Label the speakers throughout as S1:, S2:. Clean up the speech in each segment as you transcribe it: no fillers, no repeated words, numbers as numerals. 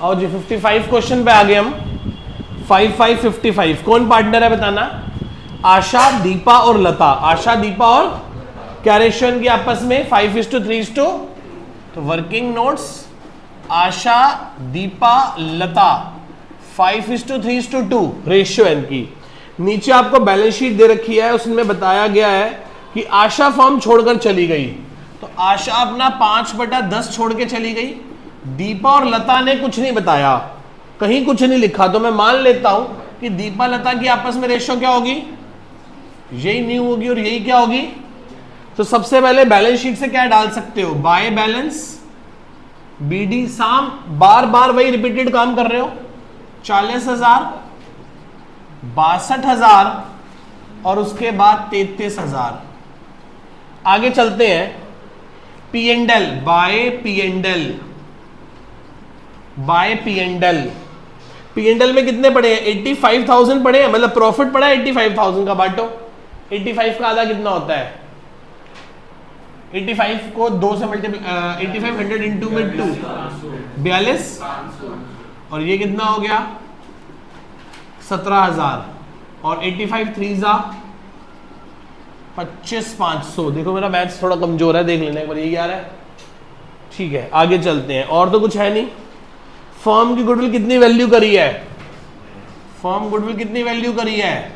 S1: आओ जी 55 क्वेश्चन पे आ गए हम। 55 कौन पार्टनर है बताना? आशा, दीपा और लता। आशा, दीपा और क्या रेशियो इनकी आपस में? 5:3:2। तो वर्किंग नोट्स आशा, दीपा, लता 5:3:2 रेशियो इनकी। नीचे आपको बैलेंस शीट दे रखी है, उसमें बताया गया है कि आशा फॉर्म छोड़कर चली गई, तो आशा अपना 5/10 छोड़ के चली गई। दीपा और लता ने कुछ नहीं बताया, कहीं कुछ नहीं लिखा, तो मैं मान लेता हूं कि दीपा लता की आपस में रेशियो क्या होगी? यही न्यू होगी और यही क्या होगी? तो सबसे पहले बैलेंस शीट से क्या डाल सकते हो? बाय बैलेंस बीडी साम, बार बार वही रिपीटेड काम कर रहे हो। 40,000, 62,000 और उसके बाद 33,000। आगे चलते हैं। P and L, by P and L, by P and L. P and L में कितने पड़े हैं? 85,000 पड़े हैं, मतलब प्रॉफिट पड़ा है 85,000 का। बांटो 85 का आधा कितना होता है? 85 को 2 से मल्टीप्लाई, 8500 इंटू में 2, 42, और ये कितना हो गया? 17,000, और 85 3 जा 25,500। देखो मेरा मैथ्स थोड़ा कमजोर है, देख लेना एक बार ये क्या है। ठीक है, आगे चलते हैं। और तो कुछ है नहीं। फर्म की गुडविल कितनी वैल्यू करी है? फर्म गुडविल कितनी वैल्यू करी है?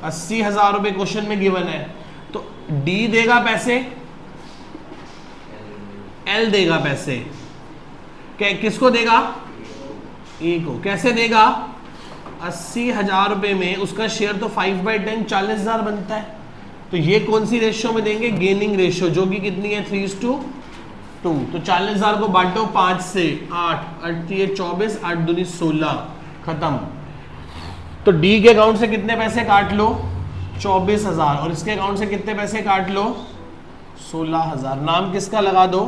S1: 80,000 रुपए क्वेश्चन में गिवन है। तो डी देगा पैसे, एल देगा पैसे। किसको देगा? ए को। कैसे देगा? 80,000 रुपए में उसका शेयर तो 5/10 40,000 बनता है। तो ये कौन सी रेशियो में देंगे? गेनिंग रेशियो, जो कि कितनी है? 3:2। तो 40,000 को बांटो 5 से, 8 8 24, 8 दूनी 16, खत्म। तो डी के अकाउंट से कितने पैसे काट लो? 24,000, और इसके अकाउंट से कितने पैसे काट लो? 16,000। नाम किसका लगा दो?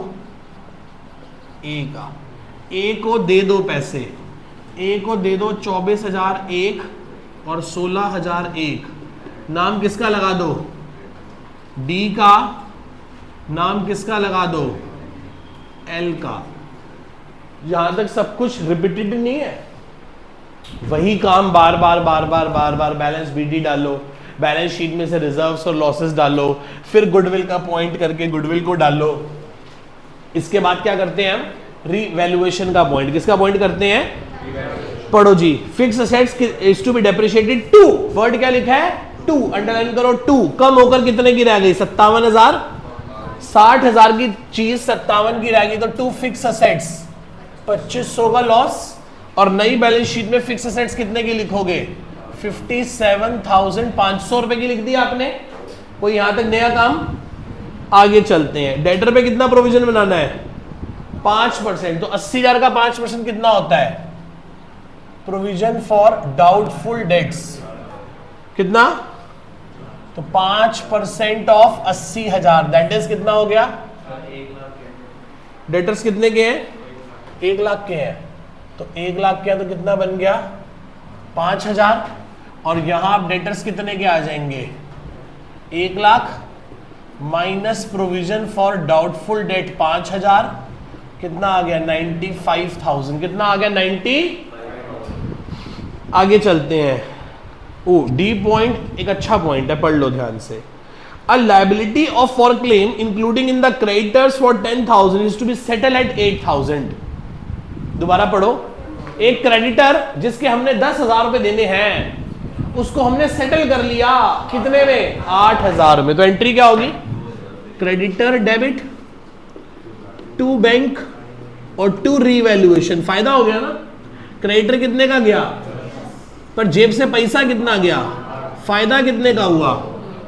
S1: ए का। ए को दे दो पैसे, ए को दे दो 24,000 एक और 16,000 एक। नाम किसका लगा दो? डी का। नाम किसका लगा दो? एल का। यहां तक सब कुछ रिपीटेड नहीं है, वही काम बार बार बार बार बार बार। बैलेंस बीडी डालो, बैलेंस शीट में से रिजर्व्स और लॉसेस डालो, फिर गुडविल का पॉइंट करके गुडविल को डालो। इसके बाद क्या करते हैं हम? रीवैल्यूएशन का पॉइंट। किसका पॉइंट करते हैं? पढ़ो जी। Fixed assets is to be depreciated 2। Word क्या लिखा है? 2। अंडरलाइन करो 2। कम होकर कितने की रह गई? 57,000। 60,000 की चीज 57 की रह गई, तो 2 फिक्स असेट्स, 2500 का लॉस। और नई बैलेंस शीट में फिक्स असेट्स कितने की लिखोगे? 57,500 रुपए की लिख दी आपने। कोई यहां तक नया काम? आगे चलते हैं। डेटर पे कितना प्रोविजन बनाना है? 5%। तो 80,000 का 5% कितना होता है? Provision for doubtful debts. कितना? तो 5% ऑफ 80,000, दैट इज कितना हो गया? डेटर्स कितने के हैं? 1 लाख के हैं। तो 1 लाख के हैं, तो कितना बन गया? 5,000। और यहां आप डेटर्स कितने के आ जाएंगे? 1 lakh minus provision for doubtful debt 5,000, कितना आ गया? 95,000। कितना आ गया? 90। आगे चलते हैं। ओ डी पॉइंट एक अच्छा पॉइंट है, पढ़ लो ध्यान से। A liability of for claim including in the creditors for 10,000 is to be settle at 8,000। दोबारा पढ़ो। एक क्रेडिटर जिसके हमने 10,000 रुपए देने हैं, उसको हमने सेटल कर लिया कितने में? 8,000 में। तो एंट्री क्या होगी? क्रेडिटर डेबिट टू बैंक और टू रीवैल्यूएशन। फायदा हो गया ना? क्रेडिटर कितने का गया, पर जेब से पैसा कितना गया? फायदा कितने का हुआ?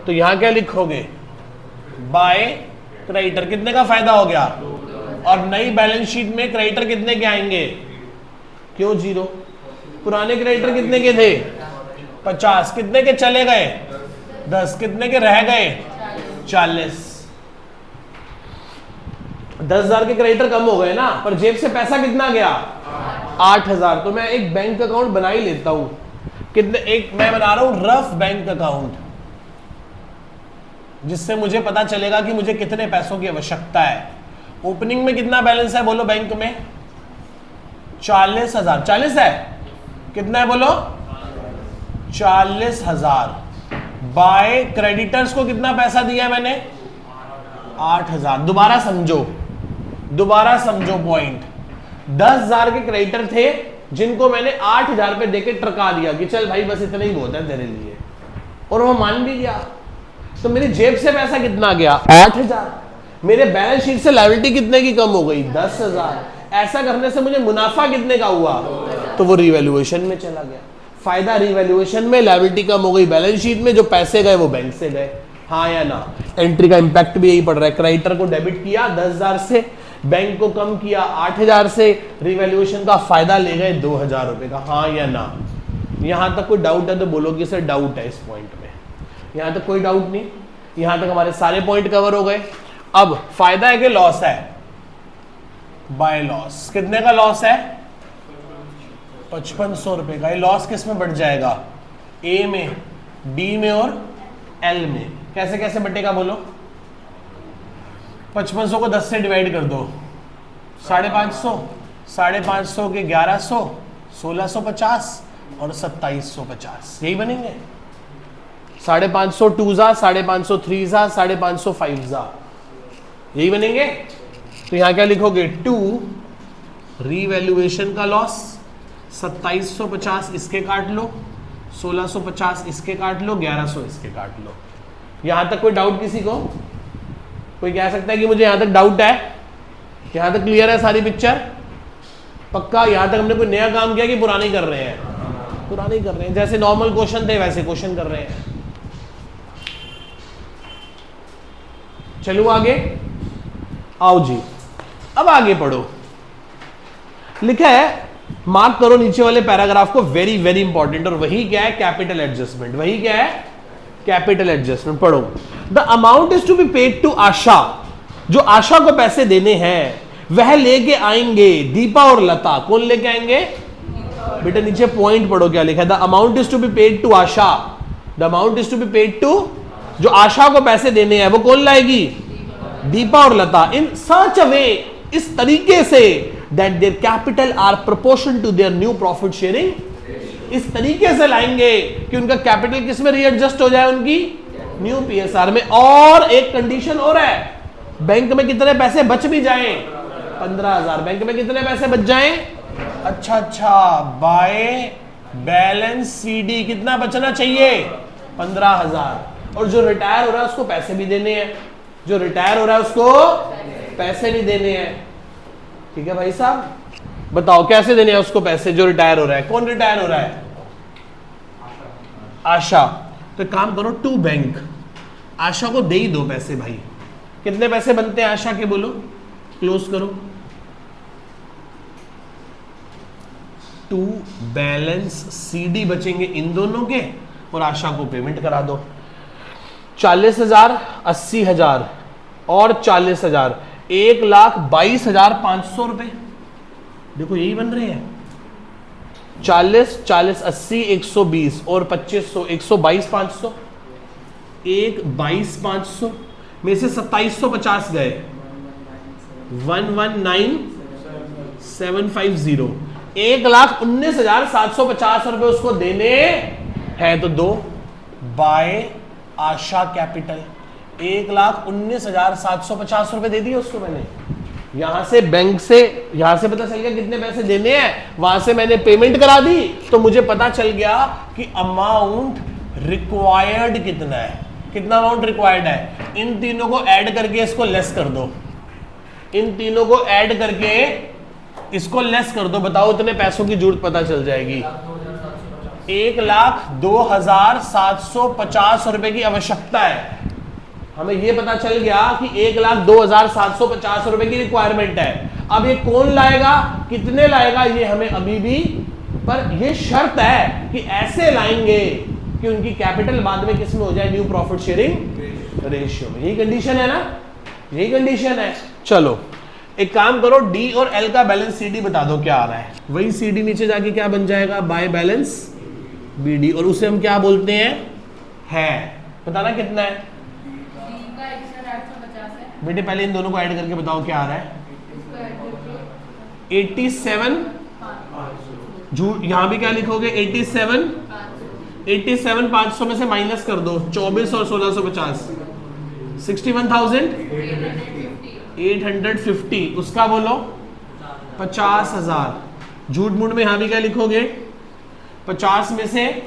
S1: तो यहां क्या लिखोगे? By creditor. कितने का फायदा हो गया? और नई बैलेंस शीट में क्रेडिटर कितने के आएंगे? क्यों 0? पुराने क्रेडिटर कितने के थे? 50। कितने के चले गए? 10। कितने के रह गए? 40। 10,000 के क्रेडिटर कम हो गए ना, पर जेब से पैसा कितना गया? 8,000। तो मैं एक बैंक अकाउंट बना ही लेता हूं। कितने? एक मैं बना रहा हूं रफ बैंक अकाउंट, जिससे मुझे पता चलेगा कि मुझे कितने पैसों की आवश्यकता है। ओपनिंग में कितना बैलेंस है बोलो बैंक में? 40,000, 40 है, कितना है बोलो 40,000 बाय क्रेडिटर्स को कितना पैसा दिया मैंने 8,000। दोबारा समझो पॉइंट। 10,000 के क्रेडिटर थे जिनको मैंने 8,000 पे देके ट्रका दिया कि चल भाई बस इतना ही बहुत है तेरे लिए, और वो मान भी गया। तो मेरी जेब से पैसा कितना गया 8,000, मेरे बैलेंस शीट से लायबिलिटी कितने की कम हो गई 10,000। ऐसा करने से मुझे मुनाफा कितने का हुआ, तो वो रिवैल्यूएशन में चला गया। फायदा रिवैल्यूएशन में, लायबिलिटी कम हो गई बैलेंस शीट में, जो पैसे गए वो बैंक से गए, हाँ या ना। एंट्री का इंपैक्ट भी यही पड़ रहा है। क्रेडिटर को डेबिट किया 10,000 से, बैंक को कम किया 8,000 से, रिवैल्यूएशन का फायदा ले गए 2,000 रुपए का, हाँ या ना। यहां तक कोई डाउट है तो बोलो कि सर डाउट है इस पॉइंट में। यहां तक कोई डाउट नहीं, यहां तक हमारे सारे पॉइंट कवर हो गए। अब फायदा है कि लॉस है, बाय लॉस। कितने का लॉस है 5500 रुपए का। ये लॉस किस में बढ़ जाएगा, ए में, डी में और एल में। कैसे कैसे बटेगा बोलो, 5500 को 10 से डिवाइड कर दो, 550, 550 के 1100, 1650 और 2750, यही बनेंगे। 550 2 जा, 550 3 जा, 550 5 जा, यही बनेंगे। तो यहां क्या लिखोगे 2 रीवैल्यूएशन का लॉस, 2750 इसके काट लो, 1650 इसके काट लो, 1100 इसके काट लो। यहां तक कोई डाउट किसी को? कोई कह सकता है कि मुझे यहां तक डाउट है? यहां तक क्लियर है सारी पिक्चर? पक्का यहां तक हमने कोई नया काम किया कि पुराने कर रहे हैं? पुराने कर रहे हैं, जैसे नॉर्मल क्वेश्चन थे वैसे क्वेश्चन कर रहे हैं। चलो आगे, आओ जी, अब आगे पढ़ो। लिखा है, मार्क करो नीचे वाले पैराग्राफ को, वेरी वेरी इंपॉर्टेंट। और वही क्या है, कैपिटल एडजस्टमेंट। वही क्या है, कैपिटल एडजस्टमेंट। पढ़ो, the amount is to be paid to Asha. जो आशा को पैसे देने हैं वह लेके आएंगे दीपा और लता। कौन लेके आएंगे बेटा? नीचे पॉइंट पढ़ो क्या लिखा है, the amount is to be paid to Asha. The amount is to be paid to, जो आशा को पैसे देने हैं वो कौन लाएगी? दीपा और लता। इन सच अ वे, इस तरीके से, that their capital are proportion to their new profit sharing. इस तरीके से लाएंगे कि उनका कैपिटल किस में रीएडजस्ट हो जाए, उनकी न्यू पीएसआर में। और एक कंडीशन और है, बैंक में कितने पैसे बच भी जाएं, 15,000। बैंक में कितने पैसे बच जाएं? अच्छा, बाय बैलेंस सीडी कितना बचना चाहिए? 15,000। और जो रिटायर हो रहा है उसको पैसे भी देने हैं, जो रिटायर हो रहा है उसको पैसे भी देने हैं। ठीक है भाई साहब, बताओ कैसे देने हैं उसको पैसे जो रिटायर हो रहा है? कौन रिटायर हो रहा है? आशा। तो काम करो, टू बैंक, आशा को दे ही दो पैसे भाई। कितने पैसे बनते हैं आशा के बोलो, क्लोज करो। टू बैलेंस सीडी बचेंगे इन दोनों के, और आशा को पेमेंट करा दो। 40,000, 80,000 और 40,000, 1,22,500 रुपए। देखो यही बन रहे हैं, 40, 40, 80, 120 और 2500, 122,500। 1,22,500 में से 2750 गए, 119,750। 1,19,750 रुपए उसको देने हैं, तो दो बाय आशा कैपिटल। 1,19,750 रुपए दे दिए उसको मैंने। यहां से बैंक से, यहां से पता चल गया कितने पैसे देने हैं, वहां से मैंने पेमेंट करा दी, तो मुझे पता चल गया कि अमाउंट रिक्वायर्ड कितना है। कितना अमाउंट रिक्वायर्ड है? इन तीनों को ऐड करके इसको लेस कर दो, इन तीनों को ऐड करके इसको लेस कर दो। बताओ इतने पैसों की जरूरत पता चल जाएगी। 1,02,750 रुपए की आवश्यकता है। हमें यह पता चल गया कि 1,02,750 रुपए की रिक्वायरमेंट है। अब ये कौन लाएगा, कितने लाएगा, ये हमें अभी भी, पर ये शर्त है कि ऐसे लाएंगे कि उनकी कैपिटल बाद में किस में हो जाए, न्यू प्रॉफिट शेयरिंग रेशियो में। यही कंडीशन है ना, यही कंडीशन है। चलो एक काम करो, डी और एल का बैलेंस सीडी बता दो क्या आ रहा है। वही सीडी नीचे जाके क्या बन जाएगा, बाय बैलेंस बीडी, और उसे हम क्या बोलते हैं, है। बताना कितना है बेटे? पहले इन दोनों को ऐड करके बताओ क्या आ रहा है। 87,500 यहां भी क्या लिखोगे 87 500 में से माइनस कर दो 24 और 1650 61,850 उसका बोलो 50,000। झूठ मूठ में यहां भी क्या लिखोगे 50 में से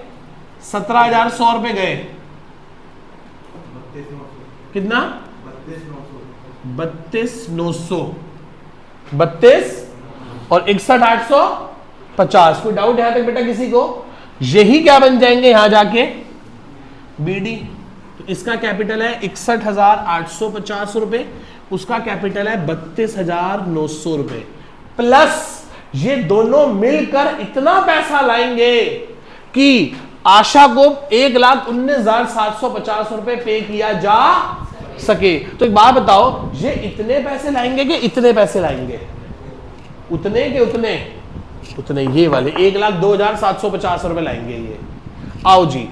S1: 17,100 रुपए गए कितना 32,900 32 और 61,850। कोई डाउट यहां तक बेटा किसी को? यही क्या बन जाएंगे यहां जाके बीडी। तो इसका कैपिटल है 61,850 रुपए, उसका कैपिटल है 32,900 रुपए, प्लस ये दोनों मिलकर इतना पैसा लाएंगे कि आशा को 1,19,750 रुपए पे किया जा सके। तो एक बात बताओ, ये इतने पैसे लाएंगे कि इतने पैसे लाएंगे? उतने के उतने उतने ये वाले 1,02,750 रुपए लाएंगे ये। आओ जी,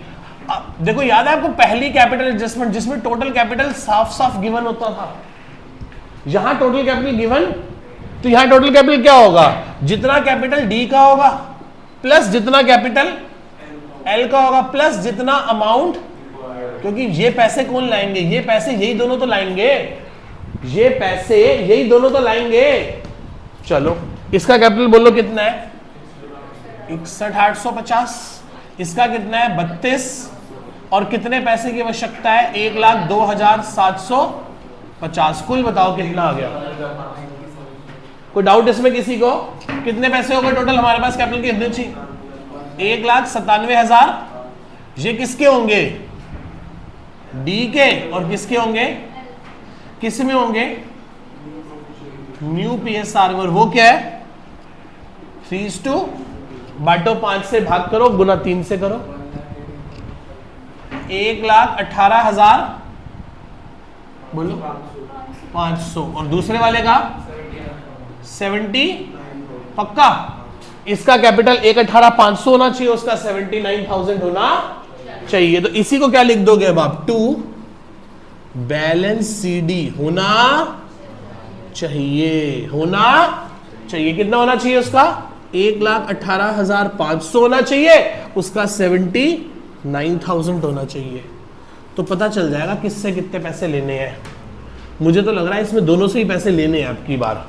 S1: देखो याद है आपको पहली कैपिटल एडजस्टमेंट जिसमें टोटल कैपिटल साफ साफ गिवन होता था, यहां टोटल कैपिटल गिवन, तो यहां टोटल कैपिटल क्या होगा? जितना कैपिटल डी का होगा प्लस जितना कैपिटल एल का होगा प्लस जितना अमाउंट, क्योंकि ये पैसे कौन लाएंगे? ये पैसे यही दोनों तो लाएंगे, ये पैसे यही दोनों तो लाएंगे। चलो इसका कैपिटल बोलो कितना है? 61,850। इसका कितना है? 32। और कितने पैसे की आवश्यकता है? 1,02,750। कुल बताओ कितना आ गया? कोई डाउट इसमें किसी को? कितने पैसे हो गए टोटल हमारे पास कैपिटल की? कितने चाहिए? 1,97,000। ये किसके होंगे? डी के। और किसके होंगे? किस में होंगे? न्यू पीएसआर में। और वो क्या है? 3:2 बांटो 5 से भाग करो गुना 3 से करो। 1,18,000 बोलो 500। और दूसरे वाले का 70 पक्का। इसका कैपिटल 1,18,500 होना चाहिए, उसका 79,000 होना चाहिए। तो इसी को क्या लिख दोगे अब आप? टू बैलेंस सीडी होना चाहिए, होना चाहिए। कितना होना चाहिए उसका? 1,18,500 होना चाहिए, उसका 79,000 होना चाहिए। तो पता चल जाएगा किससे कितने पैसे लेने हैं। मुझे तो लग रहा है इसमें दोनों से ही पैसे लेने हैं आपकी बार।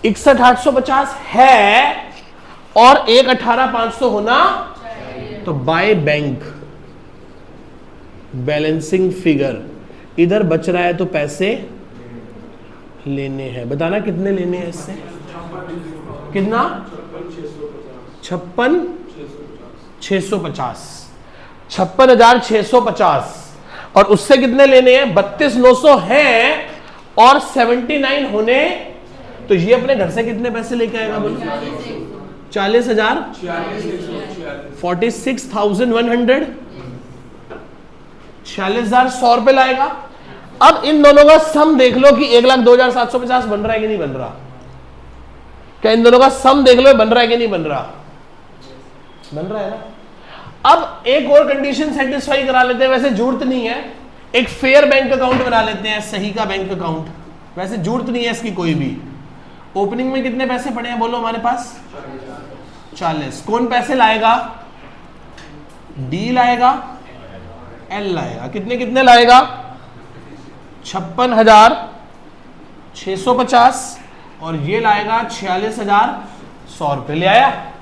S1: 61,850 है और 1,18,500 होना, तो बाय बैंक बैलेंसिंग फिगर इधर बच रहा है तो पैसे लेने हैं। बताना कितने लेने हैं इससे? कितना? 56,650। 56,650। और उससे कितने लेने हैं? 32,900 हैं और 79 होने। तो ये अपने घर से कितने पैसे लेके आएगा बोलो? 40,000। 46,100। 46,100 रुपए लाएगा। अब इन दोनों का सम देख लो कि 1,02,750 बन रहा है कि नहीं बन रहा। क्या इन दोनों का सम देख लो बन रहा है कि नहीं बन रहा? बन रहा है ना। अब एक और कंडीशन सेटिस्फाई करा लेते हैं, वैसे जरूरत नहीं है। एक फेयर बैंक अकाउंट बना लेते हैं, सही का बैंक अकाउंट। वैसे जरूरत नहीं है इसकी कोई भी। ओपनिंग में कितने पैसे पड़े हैं बोलो हमारे पास? 40। कौन पैसे लाएगा? डी लाएगा, एल लाएगा। कितने कितने लाएगा? 56,650 और ये लाएगा 46,100 रुपए। ले आया।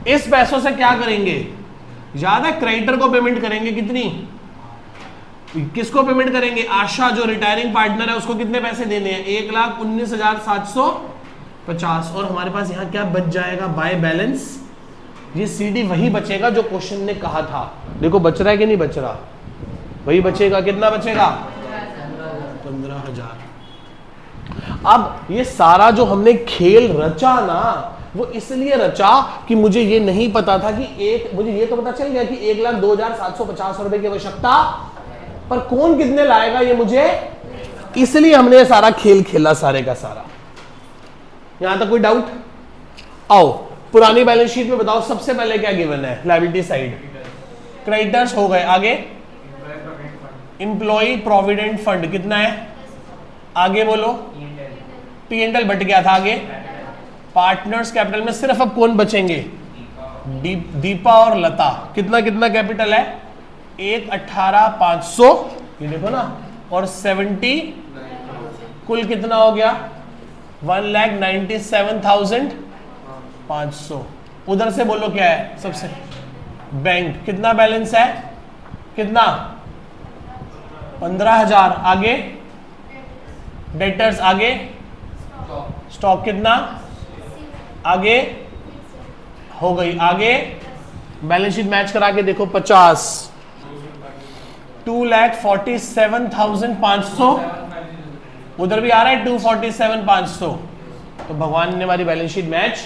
S1: इस पैसों से क्या करेंगे? ज्यादा क्रेडिटर को पेमेंट करेंगे। कितनी? किसको पेमेंट करेंगे? आशा जो रिटायरिंग पार्टनर है उसको कितने पैसे देने हैं? 1,19,750। और हमारे पास यहां क्या बच जाएगा? By balance. ये सीडी वही बचेगा जो क्वेश्चन ने कहा था। देखो बच रहा है कि नहीं बच रहा? वही बचेगा। कितना बचेगा? 15,000। अब ये सारा जो हमने खेल रचा ना, वो इसलिए रचा कि मुझे ये नहीं पता था कि मुझे ये तो पता चल गया कि 1,02,750 रुपए की आवश्यकता, पर कौन कितने लाएगा ये मुझे, इसलिए हमने ये सारा खेल खेला, सारे का सारा। यहां तक कोई डाउट? आओ पुरानी बैलेंस शीट में बताओ सबसे पहले क्या गिवन है? लायबिलिटी साइड क्रेडिटर्स हो गए। आगे एम्प्लॉय प्रोविडेंट फंड कितना है? आगे बोलो। P&L बट गया था। आगे पार्टनर्स कैपिटल में सिर्फ अब कौन बचेंगे? दीपा और लता, कितना कितना कैपिटल है? 1,18,500, ये देखो ना, और 70 कुल कितना हो गया? 1,97,500। उधर से बोलो क्या है सबसे? बैंक कितना बैलेंस है? कितना? 15,000। आगे डेटर्स, आगे स्टॉक कितना? आगे हो गई, आगे बैलेंस शीट मैच करा के देखो 50, 2,47,500। उधर भी आ रहा है 247,500। तो भगवान ने हमारी बैलेंस शीट मैच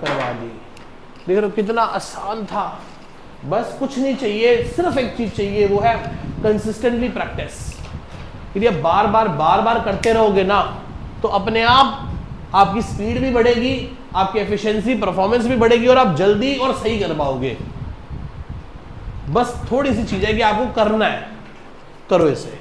S1: करवा दी। देख रहे हो कितना आसान था। बस कुछ नहीं चाहिए, सिर्फ एक चीज चाहिए, वो है कंसिस्टेंटली प्रैक्टिस। यदि आप बार बार करते रहोगे ना, तो अपने आप आपकी स्पीड भी बढ़ेगी, आपकी एफिशिएंसी, परफॉर्मेंस भी बढ़ेगी, और आप जल्दी और सही कर पाओगे। बस थोड़ी सी चीज है कि आपको करना है, करो इसे।